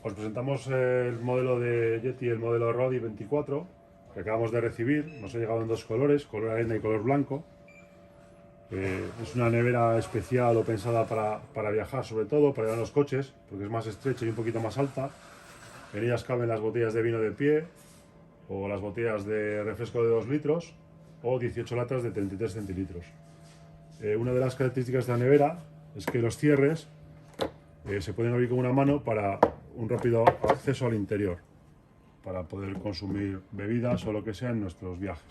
Os presentamos el modelo de Yeti, el modelo Rodi 24, que acabamos de recibir. Nos ha llegado en dos colores, color arena y color blanco. Es una nevera especial o pensada para viajar, sobre todo para llevar los coches, porque es más estrecha y un poquito más alta. En ellas caben las botellas de vino de pie, o las botellas de refresco de 2 litros, o 18 latas de 33 centilitros. Una de las características de la nevera es que los cierres se pueden abrir con una mano para un rápido acceso al interior, para poder consumir bebidas o lo que sea en nuestros viajes.